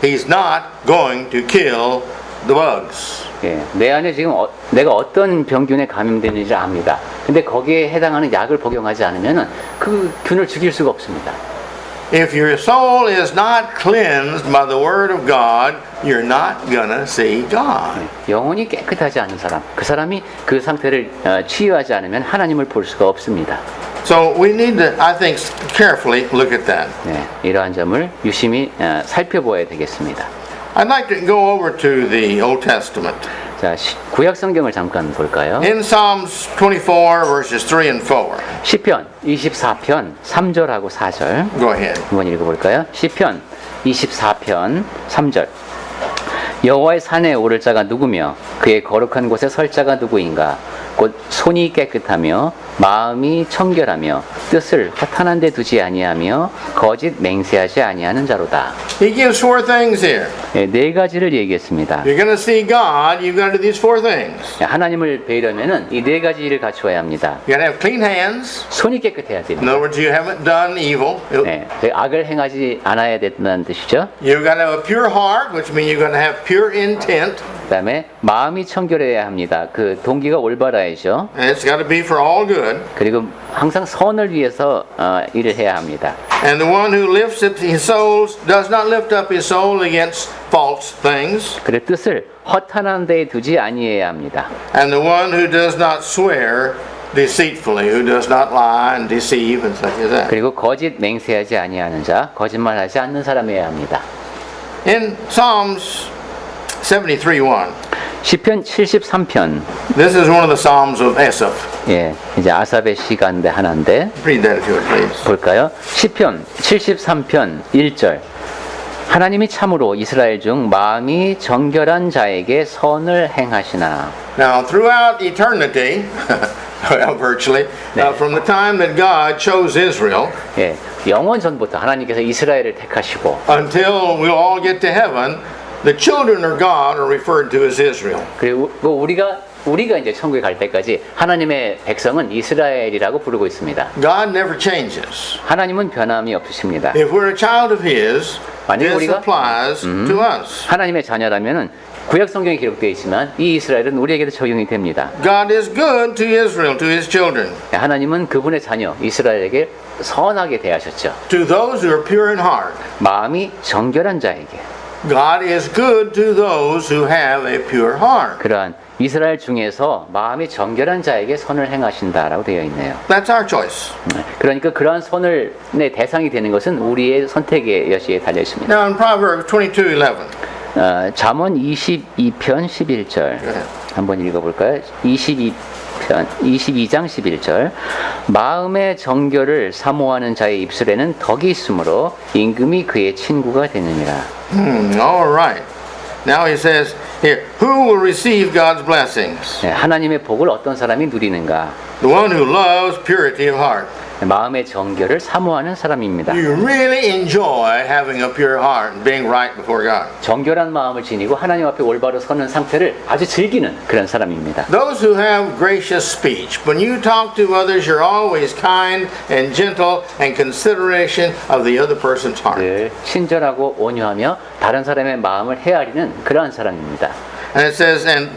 he's not going to kill the bugs. 예, 내 안에 지금 내가 어떤 병균에 감염되는지 압니다. 근데 거기에 해당하는 약을 복용하지 않으면 그 균을 죽일 수가 없습니다. If your soul is not cleansed by the Word of God, you're not gonna see God. 영혼이 깨끗하지 않은 사람, 그 사람이 그 상태를 치유하지 않으면 하나님을 볼 수가 없습니다. So we need to, I think, carefully look at that. 네, 이러한 점을 유심히 살펴보아야 되겠습니다. I'd like to go over to the Old Testament. 자, 구약 성경을 잠깐 볼까요? In Psalms 24 verses 3 and 4. 시편 24편 3절하고 4절. Go ahead. 한번 읽어볼까요? 시편 24편 3절. 여호와의 산에 오를 자가 누구며 그의 거룩한 곳에 설 자가 누구인가? 곧 손이 깨끗하며 마음이 청결하며 뜻을 허탄한 데 두지 아니하며 거짓 맹세하지 아니하는 자로다. He gives four things here. 네 가지를 얘기했습니다. You're going to see God, you've got to do these four things. 하나님을 뵈려면은 이 네 가지를 갖추어야 합니다. You got to have clean hands. 손이 깨끗해야 In 됩니다. other words, you haven't done evil. 네, 악을 행하지 않아야 된다는 뜻이죠. You've got to have a pure heart, which means you're going to have pure intent. 그다음에 마음이 청결해야 합니다. 그 동기가 올바라야죠. And it's got to be for all good. 그리고 항상 선을 위해서 일을 해야 합니다. And the one who lifts up his soul does not lift up his soul against false things. 그리고 뜻을 허탄한 데에 두지 아니해야 합니다. And the one who does not swear deceitfully, who does not lie and deceive and such as that. 그리고 거짓 맹세하지 아니하는 자, 거짓말하지 않는 사람이어야 합니다. In Psalms 73:1, 시편 73편. this is one of the Psalms of Asaph. 예, 이제 아삽의 시가인데 하나인데 Read that if you would, please. 볼까요? 시편 73편 1절. 하나님이 참으로 이스라엘 중 마음이 정결한 자에게 선을 행하시나. Now, throughout eternity, well, virtually, from the time that God chose Israel 예, 영원 전부터 하나님께서 이스라엘을 택하시고 until we'll all get to heaven, the children of God are referred to as Israel. 그리고 우리가 이제 천국에 갈 때까지 하나님의 백성은 이스라엘이라고 부르고 있습니다. God never changes. 하나님은 변함이 없으십니다. If we're a child of His, 만약에 this 우리가 applies to us. 하나님의 자녀라면은 구약 성경에 기록되어 있지만 이 이스라엘은 우리에게도 적용이 됩니다. God is good to Israel, to His children. 하나님은 그분의 자녀 이스라엘에게 선하게 대하셨죠. to those who are pure in heart. 마음이 정결한 자에게. God is good to those who have a pure heart. 그러한 이스라엘 중에서 마음이 정결한 자에게 선을 행하신다라고 되어 있네요. That's our choice. 그러니까 그러한 선을 대상이 되는 것은 우리의 선택의 여지에 달려 있습니다. Now in Proverbs 22:11. 잠언 22편 11절 한번 읽어볼까요? 22장 11절 마음의 정결을 사모하는 자의 입술에는 덕이 있으므로 임금이 그의 친구가 되느니라. All right. Now he says here, who will receive God's blessings? 네, 하나님의 복을 어떤 사람이 누리는가? The one who loves purity of heart. 마음의 정결을 사모하는 사람입니다. You really enjoy having a pure heart and being right before God. 정결한 마음을 지니고 하나님 앞에 올바로 서는 상태를 아주 즐기는 그런 사람입니다. Those who have gracious speech, when you talk to others, you're always kind and gentle and consideration of the other person's heart. 늘 친절하고 온유하며 다른 사람의 마음을 헤아리는 그러한 사람입니다. And it says, and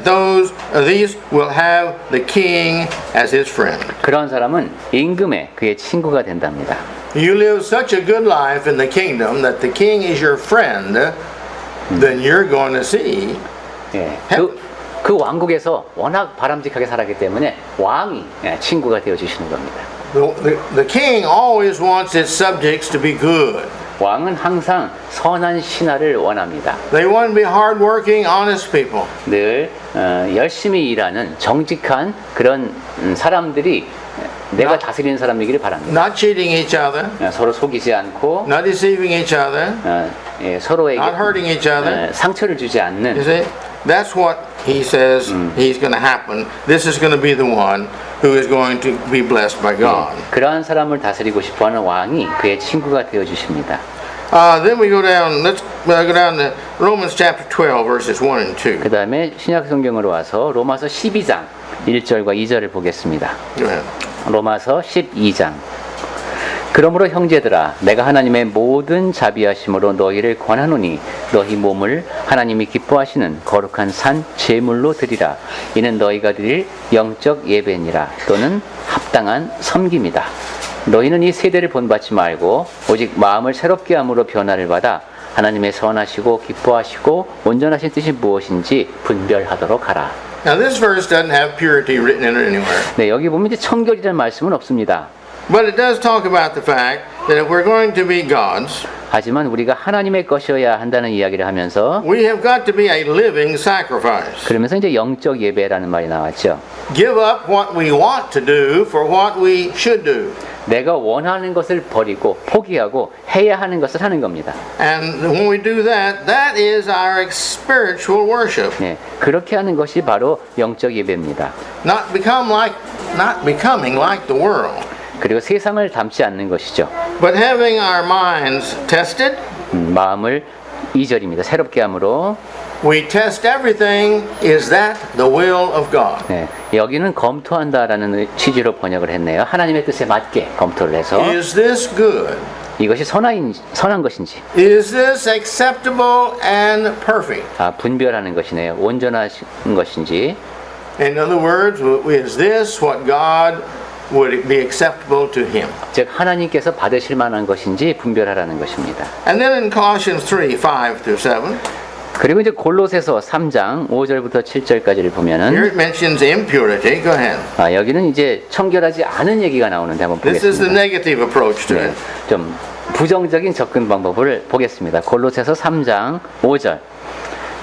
these will have the king as his friend. 그런 사람은 임금의 그의 친구가 된답니다. You live such a good life in the kingdom that the king is your friend, then you're going to see. 예, 그 왕국에서 워낙 바람직하게 살았기 때문에 왕이 친구가 되어 주시는 겁니다. The king always wants his subjects to be good. 왕은 항상 선한 신하를 원합니다. They want to be hardworking, honest people. 늘 열심히 일하는 정직한 그런 사람들이 내가 다스리는 사람이기를 바랍니다. Not cheating each other, 서로 속이지 않고 not deceiving each other, 서로에게 not hurting each other. 상처를 주지 You 않는 see, that's what he says he's going to happen. This is going to be the one who is going to be blessed by God. 그러한 사람을 다스리고 싶어하는 왕이 그의 친구가 되어 주십니다. Then we go down. Let's go down to Romans chapter 12, verses 1 and 2. 그 다음에 신약 성경으로 와서 로마서 12장 1절과 2절을 보겠습니다. Go ahead. 로마서 12장 그러므로 형제들아 내가 하나님의 모든 자비하심으로 너희를 권하노니 너희 몸을 하나님이 기뻐하시는 거룩한 산 제물로 드리라. 이는 너희가 드릴 영적 예배니라 또는 합당한 섬김이다. 너희는 이 세대를 본받지 말고 오직 마음을 새롭게 함으로 변화를 받아 하나님의 선하시고 기뻐하시고 온전하신 뜻이 무엇인지 분별하도록 하라. Now this verse doesn't have purity written in it anywhere. 네, 여기 보면 이제 청결이라는 말씀은 없습니다. But it does talk about the fact that if we're going to be God's, 하지만 우리가 하나님의 것이어야 한다는 이야기를 하면서 we have got to be a living sacrifice. 그러면서 이제 영적 예배라는 말이 나왔죠. Give up what we want to do for what we should do. 내가 원하는 것을 버리고 포기하고 해야 하는 것을 하는 겁니다. And when we do that, that is our spiritual worship. 네, 그렇게 하는 것이 바로 영적 예배입니다. Not becoming like the world, 그리고 세상을 닮지 않는 것이죠. but having our minds tested. 마음을 2절입니다. 새롭게 함으로 We test everything. Is that the will of God? 네, 여기는 검토한다라는 취지로 번역을 했네요. 하나님의 뜻에 맞게 검토를 해서 Is this good? 이것이 선한 것인지 Is this acceptable and perfect? 분별하는 것이네요. 온전하신 것인지 In other words, is this what God would be acceptable to him? 즉 하나님께서 받으실 만한 것인지 분별하라는 것입니다. And then in Colossians 3, 5 through 7, 그리고 이제 골로새서 3장 5절부터 7절까지를 here 보면은 it mentions impurity. Go ahead. 여기는 이제 청결하지 않은 얘기가 나오는데 한번 This is the 보겠습니다. negative approach to 네, it. 좀 부정적인 접근 방법을 보겠습니다. 골로새서 3장 5절.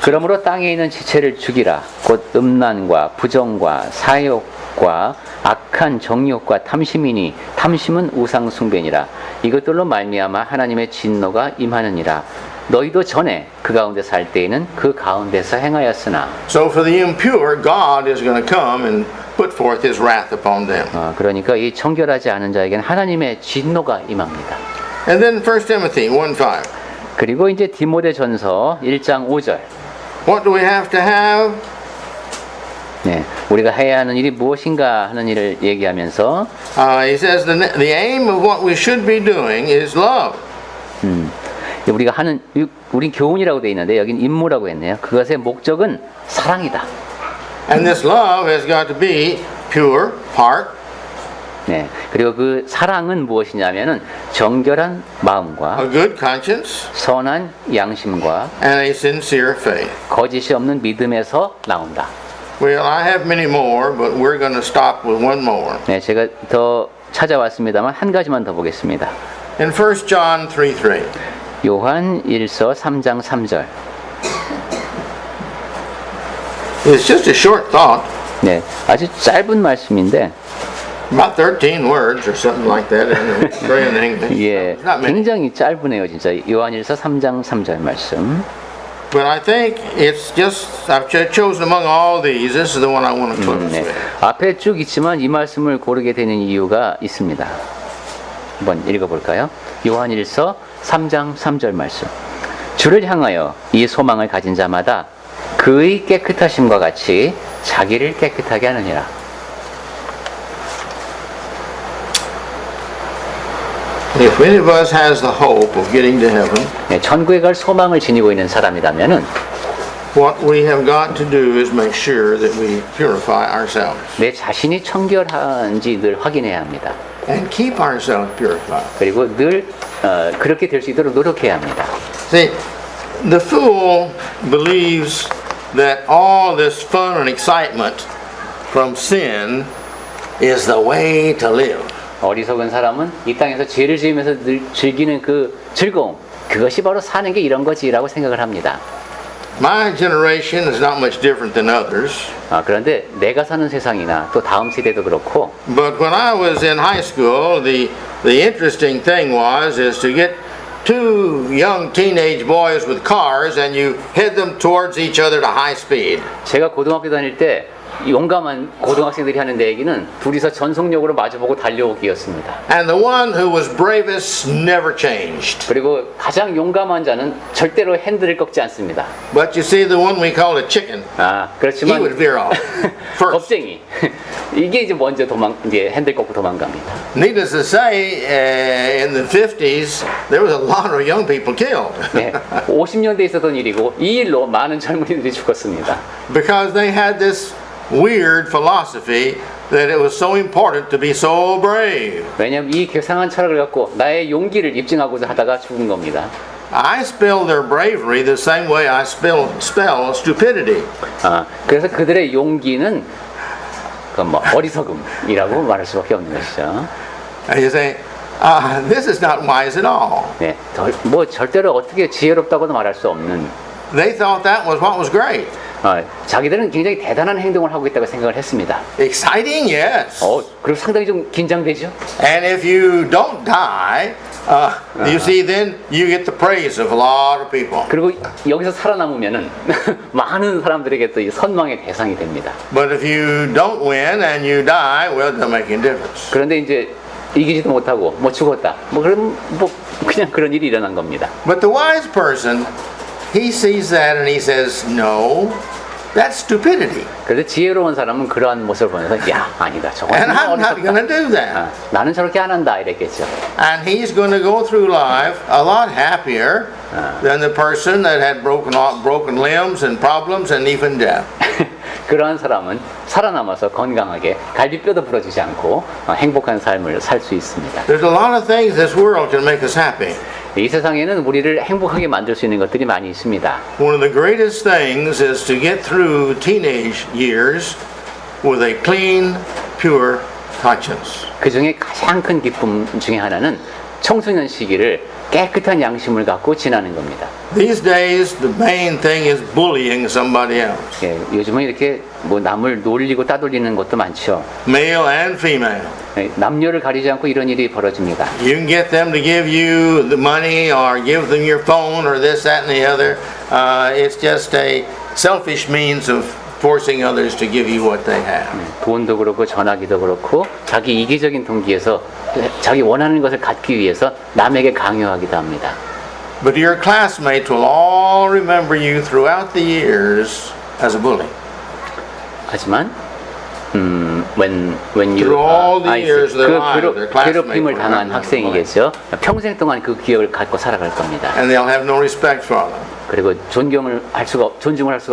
그러므로 땅에 있는 지체를 죽이라. 곧 음란과 부정과 사욕과 악한 정욕과 탐심이니 탐심은 우상 숭배니라. 이것들로 말미암아 하나님의 진노가 임하느니라. 너희도 전에 그 가운데 살 때에는 그 가운데서 행하였으나. So for the impure, God is going to come and put forth his wrath upon them. 그러니까 이 청결하지 않은 자에게는 하나님의 진노가 임합니다. And then 1 Timothy 1:5. 그리고 이제 디모데전서 1장 5절. What do we have to have? 네, 우리가 해야 하는 일이 무엇인가 하는 일을 얘기하면서 He says the aim of what we should be doing is love. 우리가 하는 우린 교훈이라고 돼 있는데 여긴 임무라고 했네요. 그것의 목적은 사랑이다. And this love has got to be pure heart, 네. 그리고 그 사랑은 무엇이냐면은 정결한 마음과 a good conscience, 선한 양심과 and a sincere faith. 거짓이 없는 믿음에서 나온다. Well, I have many more, but we're going to stop with one more. 네, 제가 더 찾아왔습니다만 한 가지만 더 보겠습니다. In 1 John 3:3. 요한 1서 3장 3절. It's just a short thought, 네, 아주 짧은 말씀인데 about 13 words or something like that in Korean English. 예, It's not many. 굉장히 짧으네요, 진짜. 요한 1서 3장 3절 말씀. But I think it's just, I've chosen among all these, this is the one I want to close 네. with. 앞에 쭉 있지만 이 말씀을 고르게 되는 이유가 있습니다. 한번 읽어볼까요? 요한 1서 3장 3절 말씀. 주를 향하여 이 소망을 가진 자마다 그의 깨끗하심과 같이 자기를 깨끗하게 하느니라. If any of us has the hope of getting to heaven, 네, 천국에 갈 소망을 지니고 있는 사람이라면은 what we have got to do is make sure that we purify ourselves 내 자신이 청결한지 늘 확인해야 합니다. and keep ourselves purified. 그리고 늘 그렇게 될 수 있도록 노력해야 합니다. See, the fool believes that all this fun and excitement from sin is the way to live. 어리석은 사람은 이 땅에서 죄를 지으면서 늘 즐기는 그 즐거움, 그것이 바로 사는 게 이런 거지라고 생각을 합니다. My generation is not much different than others, 그런데 내가 사는 세상이나 또 다음 세대도 그렇고 but when I was in high school, the interesting thing is to get two young teenage boys with cars and you head them towards each other to high speed. 제가 고등학교 다닐 때 용감한 고등학생들이 하는 얘기는 둘이서 전속력으로 마주보고 달려오기였습니다. And the one who was bravest never changed. 그리고 가장 용감한 자는 절대로 핸들을 꺾지 않습니다. But you see, the one we call a chicken, he 그렇지만 would veer off first. 겁쟁이 이게 이제 먼저 이제 핸들 꺾고 도망갑니다. Needless to say, in the 50s, there was a lot of young people killed 네, 50년대에 있었던 일이고 이 일로 많은 젊은이들이 죽었습니다. because they had this weird philosophy that it was so important to be so brave. 왜냐하면 이 괴상한 철학을 갖고 나의 용기를 입증하고자 하다가 죽은 겁니다. I spell their bravery the same way I spell stupidity. 그래서 그들의 용기는 어리석음이라고 말할 수밖에 없는 것이죠. And you say, this is not wise at all. 네, 절대로 어떻게 지혜롭다고도 말할 수 없는. They thought that was what was great. 자기들은 굉장히 대단한 행동을 하고 있다고 생각을 했습니다. Exciting, yes. 그리고 상당히 좀 긴장되죠. And if you don't die, you see, then you get the praise of a lot of people. 그리고 여기서 살아남으면은 많은 사람들에게 또 이 선망의 대상이 됩니다. But if you don't win and you die, well, it doesn't make any difference. 그런데 이제 이기지도 못하고 죽었다. 그럼 그냥 그런 일이 일어난 겁니다. But the wise person, he sees that and he says, no, that's stupidity. 그래서 지혜로운 사람은 그러한 모습을 보면서 아니다. 저건 And I'm not going to do that. 나는 저렇게 안 한다 이랬겠죠. And he's going to go through life a lot happier than the person that had broken limbs and problems and even death. 그러한 사람은 살아남아서 건강하게 갈비뼈도 부러지지 않고 행복한 삶을 살 수 있습니다. There's a lot of things this world can make us happy. 이 세상에는 우리를 행복하게 만들 수 있는 것들이 많이 있습니다. One of the greatest things is to get through teenage years with a clean, pure conscience. 그 중에 가장 큰 기쁨 중에 하나는 청소년 시기를 깨끗한 양심을 갖고 지나는 겁니다. These days, the main thing is bullying somebody else, 예, 요즘은 이렇게 남을 놀리고 따돌리는 것도 많죠. male and female. 예, 남녀를 가리지 않고 이런 일이 벌어집니다. You can get them to give you the money or give them your phone or this, that, and the other. It's just a selfish means of forcing others to give you what they have. 돈도 그렇고 전화기도 그렇고 자기 이기적인 동기에서 자기 원하는 것을 갖기 위해서 남에게 강요하기도 합니다. But your classmates will all remember you throughout the years as a bully. 하지만 when you Through all the years of their lives, their classmates 괴롭힘을 will 당한 remember 학생이겠죠. 평생 동안 그 기억을 갖고 살아갈 겁니다. And they'll have no respect for them. 그리고 존중을 할 수가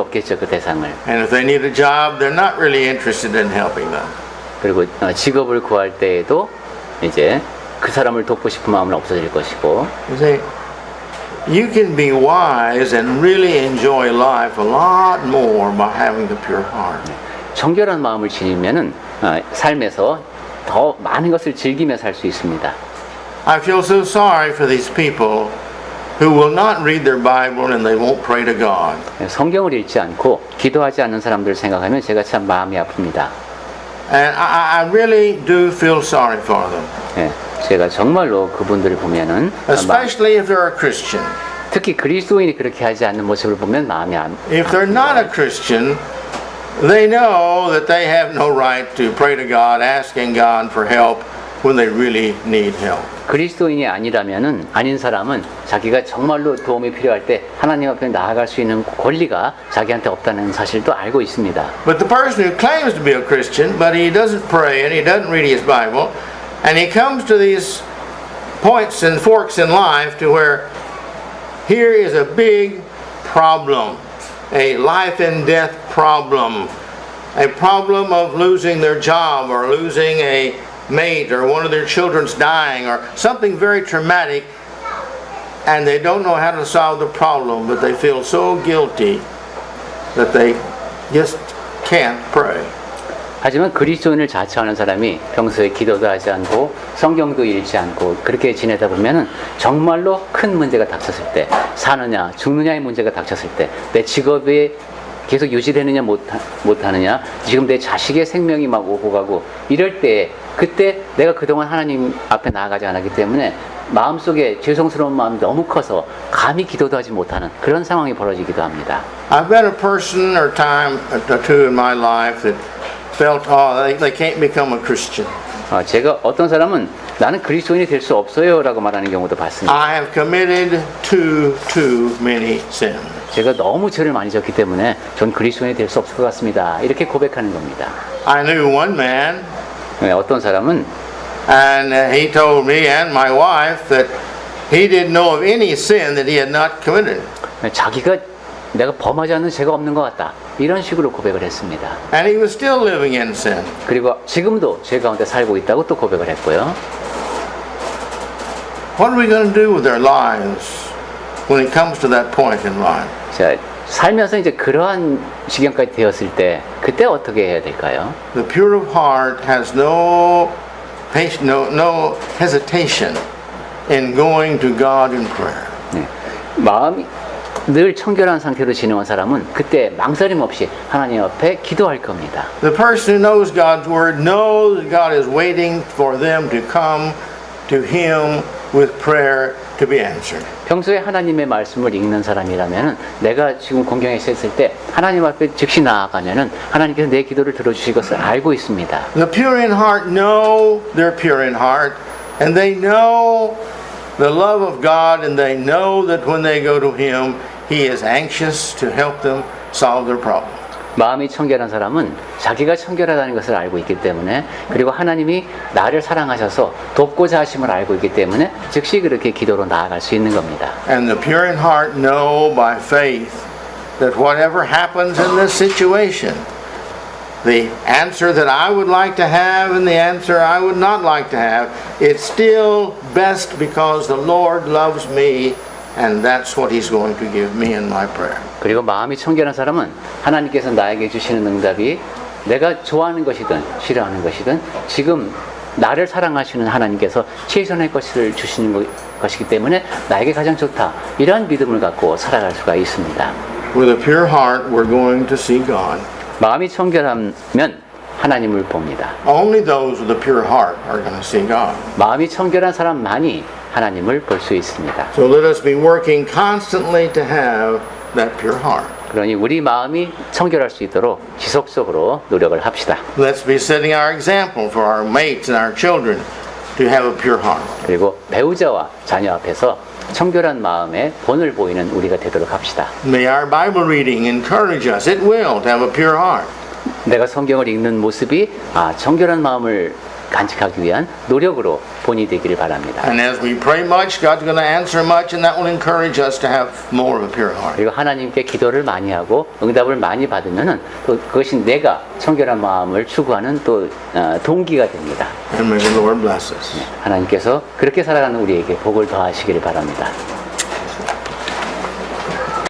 없겠죠, 그 대상을. And if they need a job, they're not really interested in helping them. 그리고 직업을 구할 때에도 이제 그 사람을 돕고 싶은 마음은 없어질 것이고 You see, you can be wise and really enjoy life a lot more by having the pure heart. 정결한 마음을 지니면은 삶에서 더 많은 것을 즐기며 살 수 있습니다. I feel so sorry for these people who will not read their Bible and they won't pray to God. 성경을 읽지 않고 기도하지 않는 사람들을 생각하면 제가 참 마음이 아픕니다. And I really do feel sorry for them, 예, 제가 정말로 그분들을 보면은 especially if they're a Christian. 특히 그리스도인이 그렇게 하지 않는 모습을 보면 마음이 안. If they're not a Christian, they know that they have no right to pray to God, asking God for help when they really need help. 그리스도인이 아니라면은 아닌 사람은 자기가 정말로 도움이 필요할 때 하나님 앞에 나아갈 수 있는 권리가 자기한테 없다는 사실도 알고 있습니다. But the person who claims to be a Christian, but he doesn't pray and he doesn't read his Bible, and he comes to these points and forks in life to where here is a big problem, a life and death problem, a problem of losing their job or losing a mate or one of their children's dying or something very traumatic, and they don't know how to solve the problem, but they feel so guilty that they just can't pray. 하지만 그리스도인을 자처하는 사람이 평소에 기도도 하지 않고 성경도 읽지 않고 그렇게 지내다 보면은 정말로 큰 문제가 닥쳤을 때, 사느냐 죽느냐의 문제가 닥쳤을 때, 내 직업이 계속 유지되느냐 못하느냐, 지금 내 자식의 생명이 막 오고 가고 이럴 때, 그때 내가 그동안 하나님 앞에 나아가지 않았기 때문에 마음속에 죄송스러운 마음이 너무 커서 감히 기도도 하지 못하는 그런 상황이 벌어지기도 합니다. I've been a person or time or two in my life that felt, they can't become a Christian. 제가 어떤 사람은 나는 그리스도인이 될 수 없어요 라고 말하는 경우도 봤습니다. I have committed too many sins. 제가 너무 죄를 많이 졌기 때문에 전 그리스도인이 될 수 없을 것 같습니다. 이렇게 고백하는 겁니다. I knew one man, 어떤 사람은 and he told me and my wife that he didn't know of any sin that he had not committed. 자기가 내가 범하지 않는 죄가 없는 것 같다, 이런 식으로 고백을 했습니다. And he was still living in sin. 그리고 지금도 죄 가운데 살고 있다고 또 고백을 했고요. What are we going to do with our lives when it comes to that point in life? 자, 살면서 이제 그러한 지경까지 되었을 때 그때 어떻게 해야 될까요? The pure of heart has no hesitation in going to God in prayer. 네. 마음이 늘 청결한 상태로 지내온 사람은 그때 망설임 없이 하나님 앞에 기도할 겁니다. The person who knows God's word knows that God is waiting for them to come to Him with prayer to be answered. 평소에 하나님의 말씀을 읽는 사람이라면 내가 지금 공경에 있을 때 하나님 앞에 즉시 나아가면은 하나님께서 내 기도를 들어주실 것을 알고 있습니다. The pure in heart know they're pure in heart, and they know the love of God, and they know that when they go to Him, He is anxious to help them solve their problem. 마음이 청결한 사람은 자기가 청결하다는 것을 알고 있기 때문에, 그리고 하나님이 나를 사랑하셔서 돕고자 하심을 알고 있기 때문에 즉시 그렇게 기도로 나아갈 수 있는 겁니다. And the pure in heart know by faith that whatever happens in this situation, the answer that I would like to have and the answer I would not like to have, it's still best because the Lord loves me, and that's what He's going to give me in my prayer. 그리고 마음이 청결한 사람은 하나님께서 나에게 주시는 응답이 내가 좋아하는 것이든 싫어하는 것이든 지금 나를 사랑하시는 하나님께서 최선의 것을 주시는 것이기 때문에 나에게 가장 좋다, 이러한 믿음을 갖고 살아갈 수가 있습니다. With a pure heart, we're going to see God. 마음이 청결하면 하나님을 봅니다. Only those with a pure heart are going to see God. 마음이 청결한 사람만이 하나님을 볼 수 있습니다. So let us be working constantly to have that pure heart. 그러니 우리 마음이 청결할 수 있도록 지속적으로 노력을 합시다. Let's be setting our example for our mates and our children to have a pure heart. 그리고 배우자와 자녀 앞에서 청결한 마음의 본을 보이는 우리가 되도록 합시다. May our Bible reading encourage us. It will to have a pure heart. 내가 성경을 읽는 모습이 청결한 마음을 간직하기 위한 노력으로 본이 되기를 바랍니다. And as we pray much, God's going to answer much, and that will encourage us to have more of a pure heart. 그리고 하나님께 기도를 많이 하고 응답을 많이 받으면은 또 그것이 내가 청결한 마음을 추구하는 또 동기가 됩니다. And may the Lord bless us. 하나님께서 그렇게 살아가는 우리에게 복을 더하시기를 바랍니다.